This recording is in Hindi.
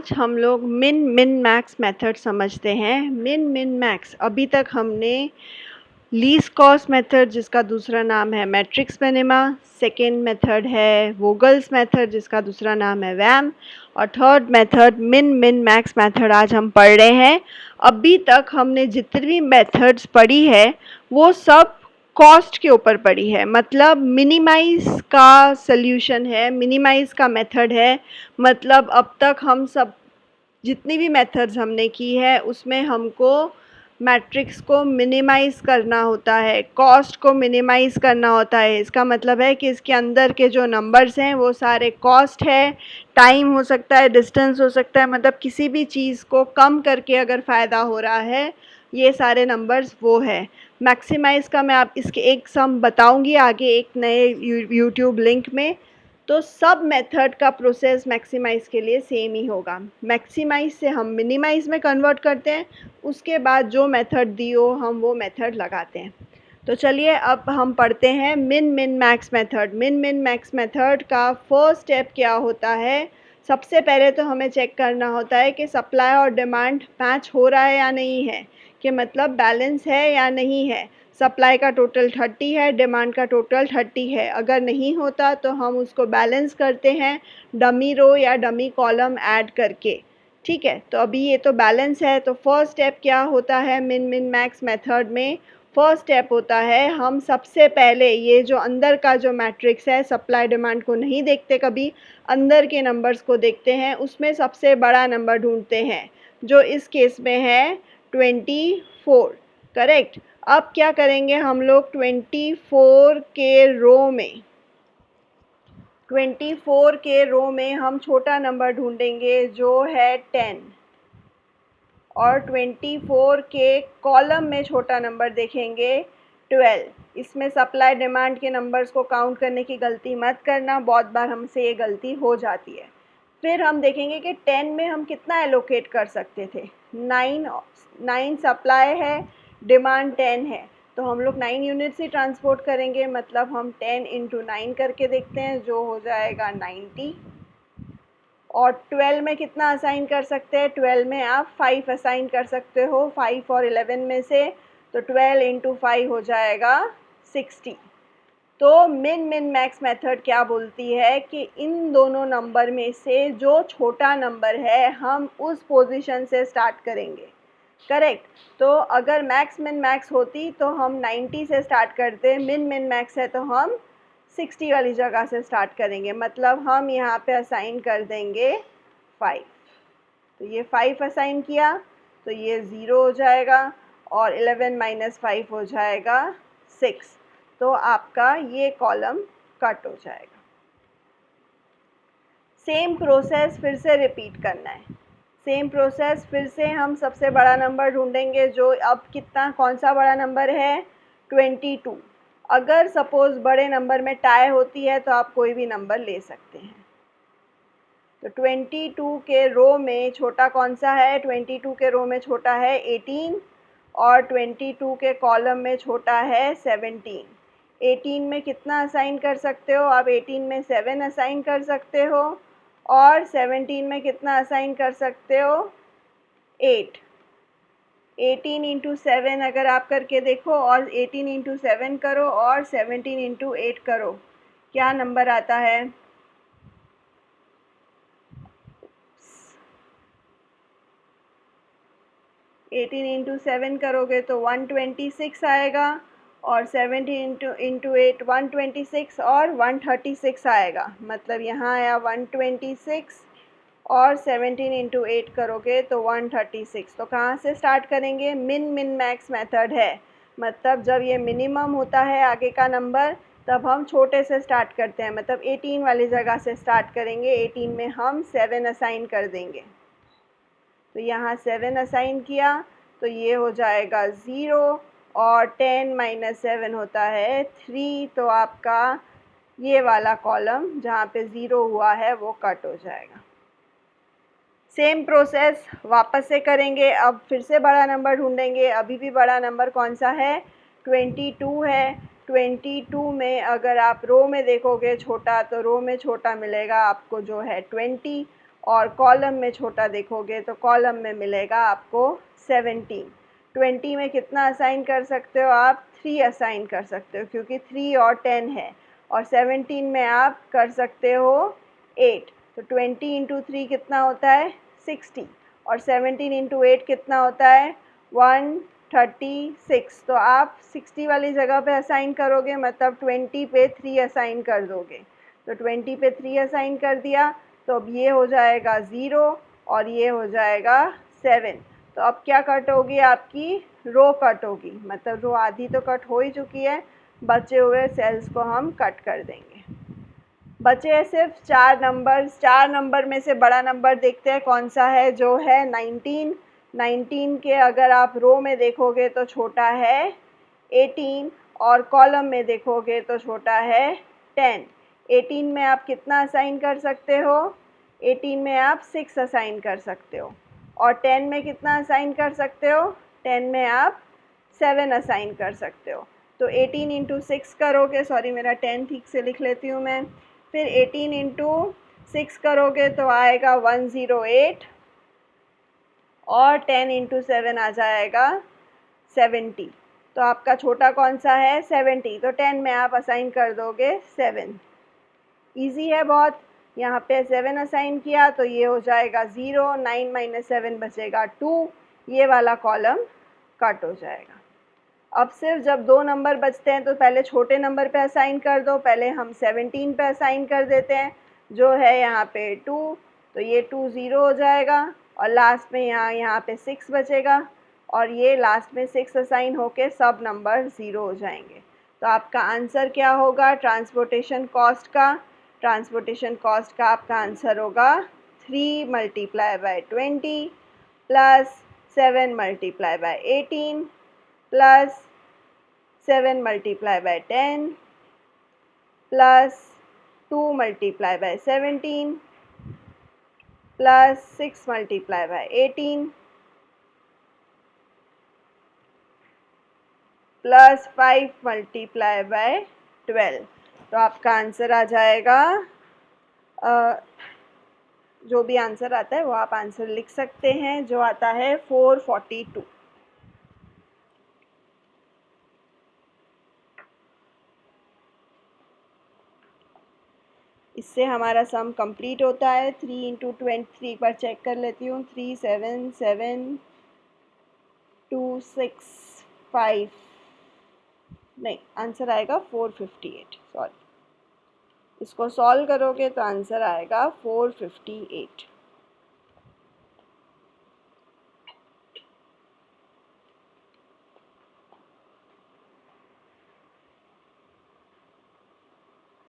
आज हम लोग मिन मैक्स मेथड समझते हैं। मिन मैक्स अभी तक हमने लीस्ट कॉस्ट मेथड जिसका दूसरा नाम है मैट्रिक्स मिनिमा, सेकेंड मेथड है वोगल्स मेथड जिसका दूसरा नाम है वैम, और third method min max method आज हम पढ़ रहे हैं। अभी तक हमने जितनी भी मेथड्स पढ़ी है वो सब कॉस्ट के ऊपर पड़ी है, मतलब मिनिमाइज का सल्यूशन है, मिनिमाइज का मेथड है। मतलब अब तक हम सब जितनी भी मेथड्स हमने की है उसमें हमको मैट्रिक्स को मिनिमाइज करना होता है, कॉस्ट को मिनिमाइज करना होता है। इसका मतलब है कि इसके अंदर के जो नंबर्स हैं वो सारे कॉस्ट है, टाइम हो सकता है, डिस्टेंस हो सकता है, मतलब किसी भी चीज़ को कम करके अगर फ़ायदा हो रहा है ये सारे नंबर्स वो है। मैक्सिमाइज़ का मैं आप इसके एक सम बताऊंगी आगे एक नए यूट्यूब लिंक में। तो सब मेथड का प्रोसेस मैक्सिमाइज़ के लिए सेम ही होगा। मैक्सिमाइज़ से हम मिनिमाइज़ में कन्वर्ट करते हैं, उसके बाद जो मेथड दी हो हम वो मेथड लगाते हैं। तो चलिए अब हम पढ़ते हैं min max method. Min max method का फर्स्ट स्टेप क्या होता है? सबसे पहले तो हमें चेक करना होता है कि सप्लाई और डिमांड मैच हो रहा है या नहीं है, कि मतलब बैलेंस है या नहीं है। सप्लाई का टोटल 30 है, डिमांड का टोटल 30 है। अगर नहीं होता तो हम उसको बैलेंस करते हैं डमी रो या डमी कॉलम ऐड करके। ठीक है, तो अभी ये तो बैलेंस है। तो फर्स्ट स्टेप क्या होता है मिन मैक्स मेथड में? फर्स्ट स्टेप होता है हम सबसे पहले ये जो अंदर का जो मैट्रिक्स है, सप्लाई डिमांड को नहीं देखते कभी, अंदर के नंबर्स को देखते हैं। उसमें सबसे बड़ा नंबर ढूंढते हैं जो इस केस में है 24। करेक्ट। अब क्या करेंगे हम लोग 24 के रो में हम छोटा नंबर ढूंढेंगे जो है 10, और 24 के कॉलम में छोटा नंबर देखेंगे 12। इसमें सप्लाई डिमांड के नंबर्स को काउंट करने की गलती मत करना, बहुत बार हमसे ये गलती हो जाती है। फिर हम देखेंगे कि 10 में हम कितना एलोकेट कर सकते थे। 9 सप्लाई है, डिमांड 10 है, तो हम लोग 9 यूनिट्स ही ट्रांसपोर्ट करेंगे। मतलब हम 10 इंटू 9 करके देखते हैं जो हो जाएगा 90। और 12 में कितना असाइन कर सकते हैं? 12 में आप 5 असाइन कर सकते हो, 5 और 11 में से। तो 12 इंटू 5 हो जाएगा 60। तो मिन मैक्स मेथड क्या बोलती है कि इन दोनों नंबर में से जो छोटा नंबर है हम उस पोजीशन से स्टार्ट करेंगे। करेक्ट। तो अगर मैक्स मिन मैक्स होती तो हम 90 से स्टार्ट करते, मिन मैक्स है तो हम 60 वाली जगह से स्टार्ट करेंगे। मतलब हम यहाँ पे असाइन कर देंगे 5। तो ये 5 असाइन किया तो ये 0 हो जाएगा, और 11 माइनस 5 हो जाएगा 6। तो आपका ये कॉलम कट हो जाएगा। सेम प्रोसेस फिर से रिपीट करना है। सेम प्रोसेस फिर से हम सबसे बड़ा नंबर ढूंढेंगे जो अब कितना, कौन सा बड़ा नंबर है? 22। अगर सपोज़ बड़े नंबर में टाई होती है तो आप कोई भी नंबर ले सकते हैं। तो 22 के रो में छोटा कौन सा है? 22 के रो में छोटा है 18, और 22 के कॉलम में छोटा है 17। 18 में कितना असाइन कर सकते हो? आप 18 में 7 असाइन कर सकते हो, और 17 में कितना असाइन कर सकते हो? 8। 18 इंटू 7 अगर आप करके देखो, और 18 इंटू 7 करो, और 17 इंटू 8 करो, क्या नंबर आता है? 18 इंटू 7 करोगे तो 126 आएगा, और 17 इंटू 8 126, और 136 आएगा। मतलब यहाँ आया 126, और 17 इंटू 8 करोगे तो 136। तो कहाँ से स्टार्ट करेंगे? मिन मैक्स मेथड है। मतलब जब ये मिनिमम होता है आगे का नंबर तब हम छोटे से स्टार्ट करते हैं। मतलब 18 वाली जगह से स्टार्ट करेंगे, 18 में हम 7 असाइन कर देंगे। तो यहाँ 7 असाइन किया तो ये हो जाएगा 0, और 10 माइनस 7 होता है 3। तो आपका ये वाला कॉलम जहाँ पे 0 हुआ है वो कट हो जाएगा। सेम प्रोसेस वापस से करेंगे। अब फिर से बड़ा नंबर ढूंढेंगे। अभी भी बड़ा नंबर कौन सा है? 22 है। 22 में अगर आप रो में देखोगे छोटा, तो रो में छोटा मिलेगा आपको जो है 20, और कॉलम में छोटा देखोगे तो कॉलम में मिलेगा आपको 17। 20 में कितना असाइन कर सकते हो आप? 3 असाइन कर सकते हो क्योंकि 3 और 10 है, और 17 में आप कर सकते हो 8। तो 20 इंटू 3 कितना होता है? 60, और 17 इंटू 8 कितना होता है? 136। तो आप 60 वाली जगह पे असाइन करोगे, मतलब 20 पे 3 असाइन कर दोगे। तो 20 पे 3 असाइन कर दिया, तो अब ये हो जाएगा 0 और ये हो जाएगा 7। तो अब क्या कट होगी? आपकी रो कट होगी, मतलब रो आधी तो कट हो ही चुकी है, बचे हुए सेल्स को हम कट कर देंगे। बचे हैं सिर्फ 4 नंबर। 4 नंबर में से बड़ा नंबर देखते हैं कौन सा है, जो है 19। 19 के अगर आप रो में देखोगे तो छोटा है 18, और कॉलम में देखोगे तो छोटा है 10। 18 में आप कितना असाइन कर सकते हो? 18 में आप 6 असाइन कर सकते हो। और 10 में कितना असाइन कर सकते हो? 10 में आप 7 असाइन कर सकते हो। तो 18 इंटू 6 करोगे, सॉरी मेरा 10 ठीक से लिख लेती हूँ मैं। फिर 18 इंटू 6 करोगे तो आएगा 108, और 10 इंटू 7 आ जाएगा 70। तो आपका छोटा कौन सा है? 70। तो 10 में आप असाइन कर दोगे 7। ईजी है बहुत। यहाँ पे 7 असाइन किया तो ये हो जाएगा 0, 9 माइनस 7 बचेगा 2। ये वाला कॉलम कट हो जाएगा। अब सिर्फ जब 2 नंबर बचते हैं तो पहले छोटे नंबर पे असाइन कर दो। पहले हम 17 पे असाइन कर देते हैं, जो है यहाँ पे 2। तो ये 2 0 हो जाएगा, और लास्ट में यहाँ पे 6 बचेगा, और ये लास्ट में 6 असाइन होके सब नंबर 0 हो जाएंगे। तो आपका आंसर क्या होगा ट्रांसपोर्टेशन कॉस्ट का? ट्रांसपोर्टेशन कॉस्ट का आपका आंसर होगा 3 multiply by 20 plus 7 multiply by 18 plus 7 multiply by 10 plus 2 multiply by 17 plus 6 multiply by 18 plus 5 multiply by 12। तो आपका आंसर आ जाएगा, जो भी आंसर आता है वो आप आंसर लिख सकते हैं, जो आता है 442। इससे हमारा सम कंप्लीट होता है। 3 इंटू 23 एक बार चेक कर लेती हूँ। 3 7 7 2 6 5, नहीं आंसर आएगा 458, सॉरी। इसको सॉल्व करोगे तो आंसर आएगा 458।